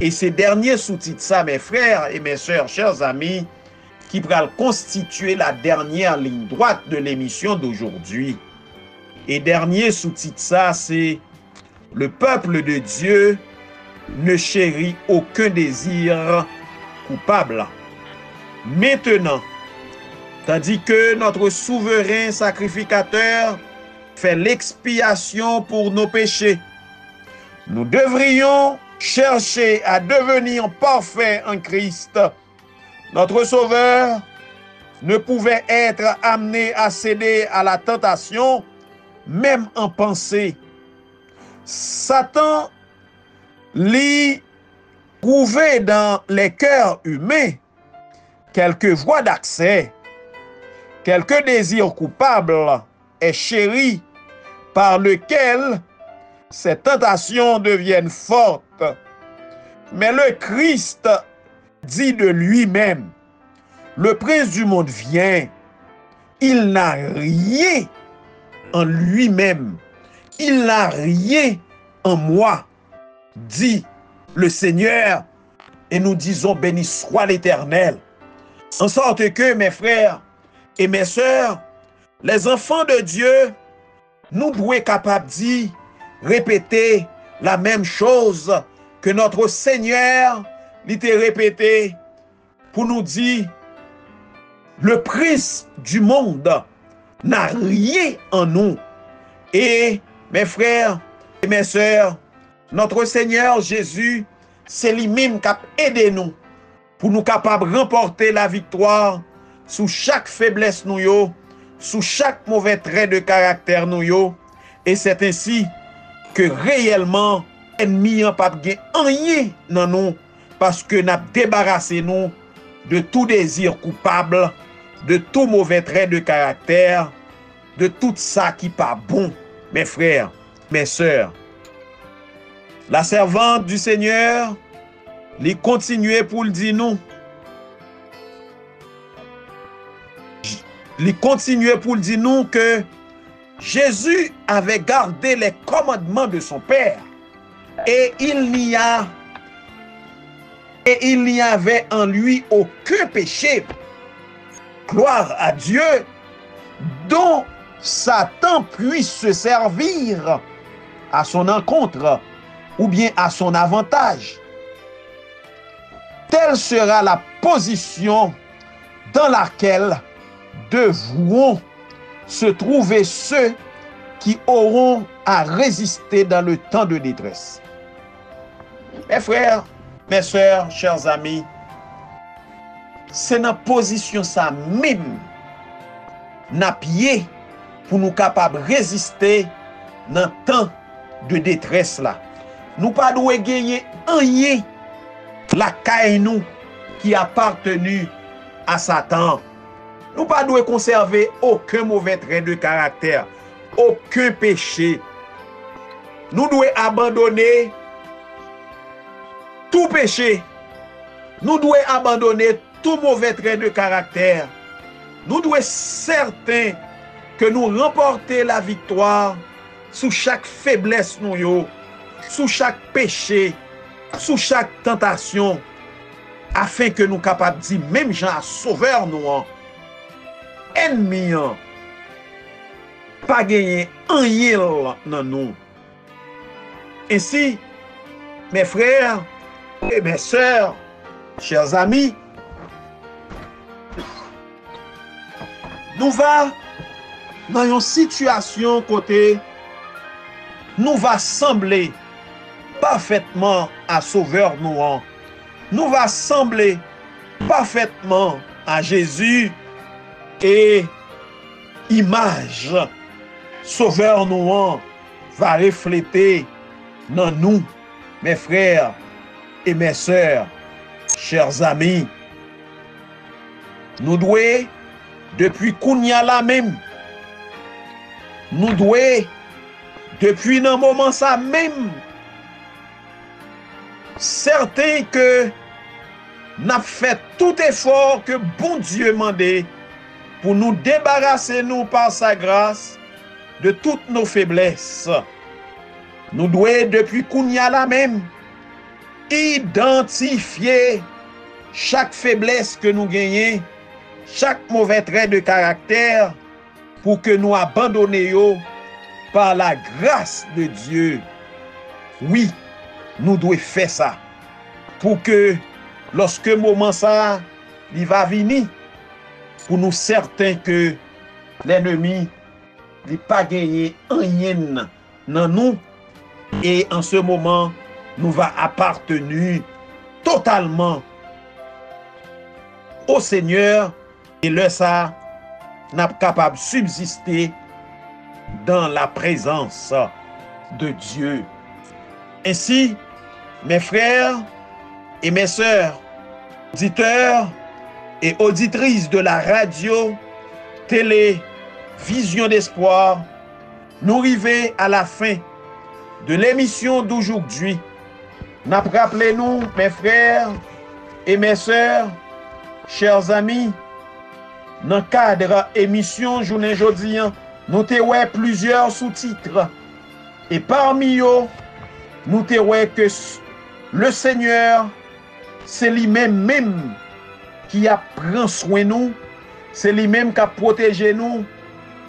S2: et ces derniers sous-titres ça, mes frères et mes sœurs, chers amis, qui va constituer la dernière ligne droite de l'émission d'aujourd'hui. Et dernier sous-titre ça, c'est le peuple de Dieu ne chérit aucun désir coupable. Maintenant, tandis que notre souverain sacrificateur fait l'expiation pour nos péchés, nous devrions chercher à devenir parfaits en Christ. Notre Sauveur ne pouvait être amené à céder à la tentation, même en pensée. Satan l'y trouvait dans les cœurs humains quelques voies d'accès, quelques désirs coupables et chéris par lesquels ces tentations deviennent fortes. Mais le Christ dit de lui-même, le prince du monde vient, il n'a rien en lui-même, il n'a rien en moi, dit le Seigneur, et nous disons béni soit l'Éternel. En sorte que, mes frères et mes sœurs, les enfants de Dieu, nous devons être capables de répéter la même chose que notre Seigneur il était répété pour nous dire, le prince du monde n'a rien en nous. Et mes frères et mes sœurs, notre Seigneur Jésus, c'est lui-même qui a aidé nous pour nous capables de remporter la victoire sous chaque faiblesse nous yo, sous chaque mauvais trait de caractère nous yo. Et c'est ainsi que réellement, l'ennemi n'a pas rien dans nous parce que nous avons débarrassé nous de tout désir coupable, de tout mauvais trait de caractère, de tout ça qui n'est pas bon, mes frères, mes sœurs. La servante du Seigneur, il continuait pour le dire nous. Il continuait pour le dire nous que Jésus avait gardé les commandements de son Père et il n'y avait en lui aucun péché. Gloire à Dieu, dont Satan puisse se servir à son encontre ou bien à son avantage. Telle sera la position dans laquelle devront se trouver ceux qui auront à résister dans le temps de détresse. Mes frères, mes sœurs, chers amis, c'est dans la position ça même, na pied, pour nous capables de résister dans le temps de détresse là. Nous pas devons gagner rien la caille nous qui appartenu à Satan. Nous pas devons conserver aucun mauvais trait de caractère, aucun péché. Nous devons abandonner tout péché. Nous devons abandonner tout mauvais trait de caractère. Nous devons être certains que nous remporter la victoire sous chaque faiblesse nous yo, sous chaque péché, sous chaque tentation, afin que nous capables de dire, même Jean sauveur nous, ennemi, pas gagner rien dans nous. Ainsi, mes frères et mes sœurs, chers amis, nous va dans une situation côté, nous va sembler parfaitement à Sauveur nous. Nous va sembler parfaitement à Jésus et image Sauveur nous va refléter dans nous, mes frères et mes sœurs, chers amis. Nous devons, depuis Kounia là même, nous devons, depuis un moment ça même, certain que nous avons fait tout effort que bon Dieu mandé pour nous débarrasser nous par sa grâce de toutes nos faiblesses. Nous devons, depuis Kounia là même, identifier chaque faiblesse que nous gagnons, chaque mauvais trait de caractère, pour que nous abandonnions par la grâce de Dieu. Oui, nous devons faire ça, pour que lorsque le moment ça, il va venir, pour nous certains que l'ennemi n'a pas gagné rien dans nous, et en ce moment, nous va appartenir totalement au Seigneur, et le ça n'a pas capable de subsister dans la présence de Dieu. Ainsi, mes frères et mes sœurs, auditeurs et auditrices de la radio, télé, Vision d'Espoir, nous arrivons à la fin de l'émission d'aujourd'hui. Rappelez-nous, mes frères et mes sœurs, chers amis, dans le cadre de l'émission Journée Jodi, nous avons plusieurs sous-titres. Et parmi eux, nous avons que le Seigneur, c'est lui-même qui a pris soin de nous, c'est lui-même qui a protégé nous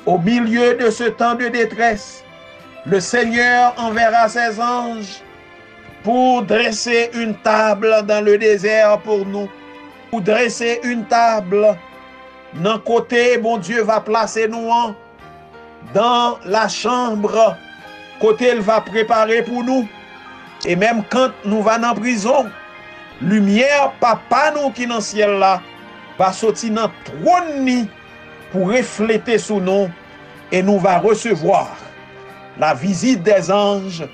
S2: au milieu de ce temps de détresse. Le Seigneur enverra ses anges pour dresser une table dans le désert pour nous, pour dresser une table dans côté, bon Dieu va placer nous dans la chambre, côté il va préparer pour nous. Et même quand nous va dans prison, lumière papa nous qui dans le ciel là, va sortir dans trône pour refléter sous nous et nous va recevoir la visite des anges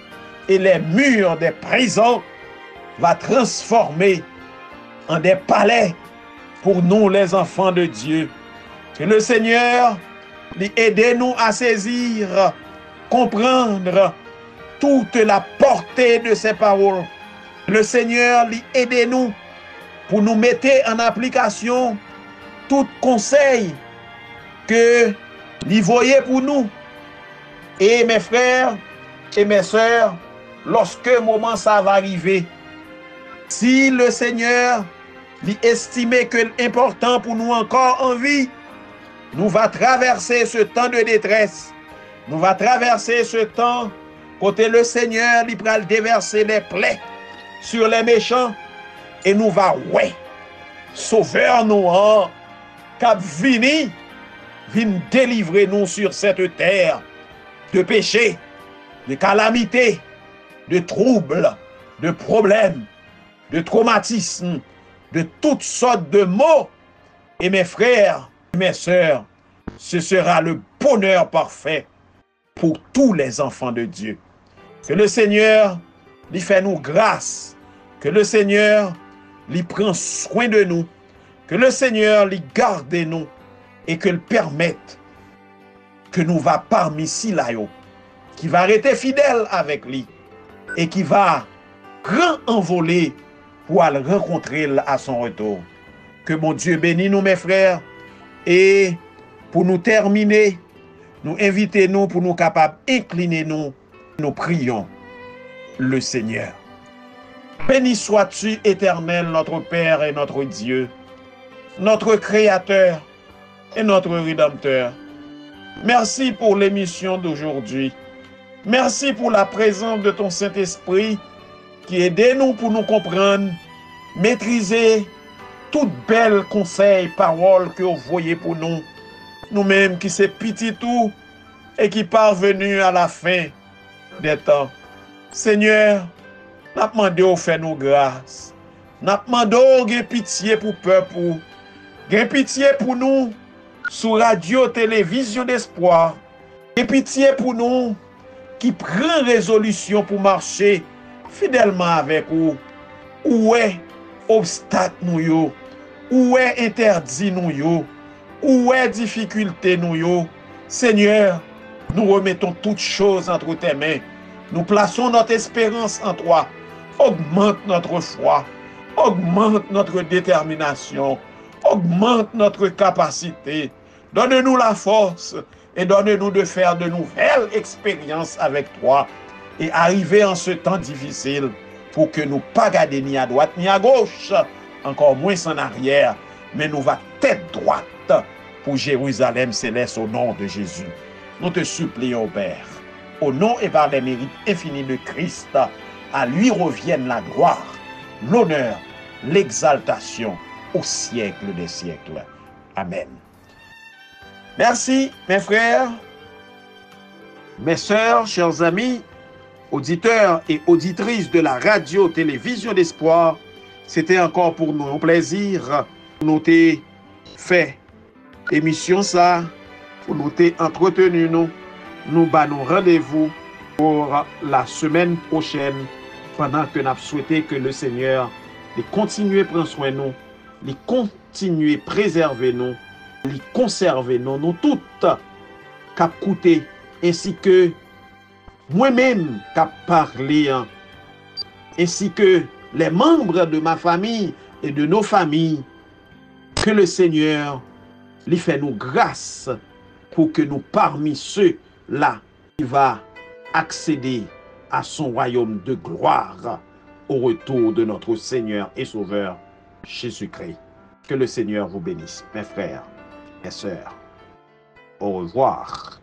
S2: et les murs des prisons va transformer en des palais pour nous les enfants de Dieu. Que le Seigneur aide nous à saisir, comprendre toute la portée de ces paroles. Le Seigneur aide nous pour nous mettre en application tout conseil que il voyait pour nous. Et mes frères et mes sœurs, lorsque le moment ça va arriver, si le Seigneur estimait que l'important pour nous encore en vie, nous va traverser ce temps de détresse. Nous va traverser ce temps côté le Seigneur, il va déverser les plaies sur les méchants et nous va sauveur nous cap vini délivrer nous sur cette terre de péché, de calamité, de troubles, de problèmes, de traumatismes, de toutes sortes de maux. Et mes frères, mes sœurs, ce sera le bonheur parfait pour tous les enfants de Dieu. Que le Seigneur lui fait nous grâce, que le Seigneur lui prend soin de nous, que le Seigneur lui garde nous et que le permette que nous va parmi si là qui va rester fidèle avec lui et qui va grand envoler pour aller rencontrer à son retour. Que mon Dieu bénisse nous mes frères et pour nous terminer, nous invitons pour nous capables d'incliner nous prions le Seigneur. Béni sois-tu, Éternel, notre Père et notre Dieu, notre Créateur et notre Rédempteur. Merci pour l'émission d'aujourd'hui. Merci pour la présence de ton Saint-Esprit qui aide nous pour nous comprendre, maîtriser toutes belles conseils, paroles que vous voyez pour nous. Nous-mêmes qui sommes petits tout et qui parvenus à la fin des temps. Seigneur, nous demandons faire nous grâce. Nous demandons de pitié pour le peuple. De pitié pour nous sur radio, télévision d'espoir. De pitié pour nous qui prend résolution pour marcher fidèlement avec vous. Où est obstacle nous yo? Où est interdit nous yo? Où est difficulté nous yo? Seigneur, nous remettons toutes choses entre tes mains. Nous plaçons notre espérance en toi. Augmente notre foi. Augmente notre détermination. Augmente notre capacité. Donne-nous la force et donne-nous de faire de nouvelles expériences avec toi et arriver en ce temps difficile pour que nous ne pas garder ni à droite ni à gauche, encore moins en arrière, mais nous va tête droite pour Jérusalem céleste au nom de Jésus. Nous te supplions, Père, au nom et par les mérites infinis de Christ, à lui revienne la gloire, l'honneur, l'exaltation au siècle des siècles. Amen. Merci, mes frères, mes sœurs, chers amis, auditeurs et auditrices de la radio-télévision d'espoir. C'était encore pour nous un plaisir. Nous t'ai fait émission ça, pour nous t'ai entretenu nous bannons rendez-vous pour la semaine prochaine pendant que nous souhaitons que le Seigneur continue à prendre soin de nous, continue à préserver nous, conserver nous toutes qu'à coûter, ainsi que moi-même qu'à parler, ainsi que les membres de ma famille et de nos familles, que le Seigneur lui fait nous grâce pour que nous parmi ceux-là qui va accéder à son royaume de gloire au retour de notre Seigneur et Sauveur Jésus-Christ. Que le Seigneur vous bénisse, mes frères, mes sœurs. Au revoir.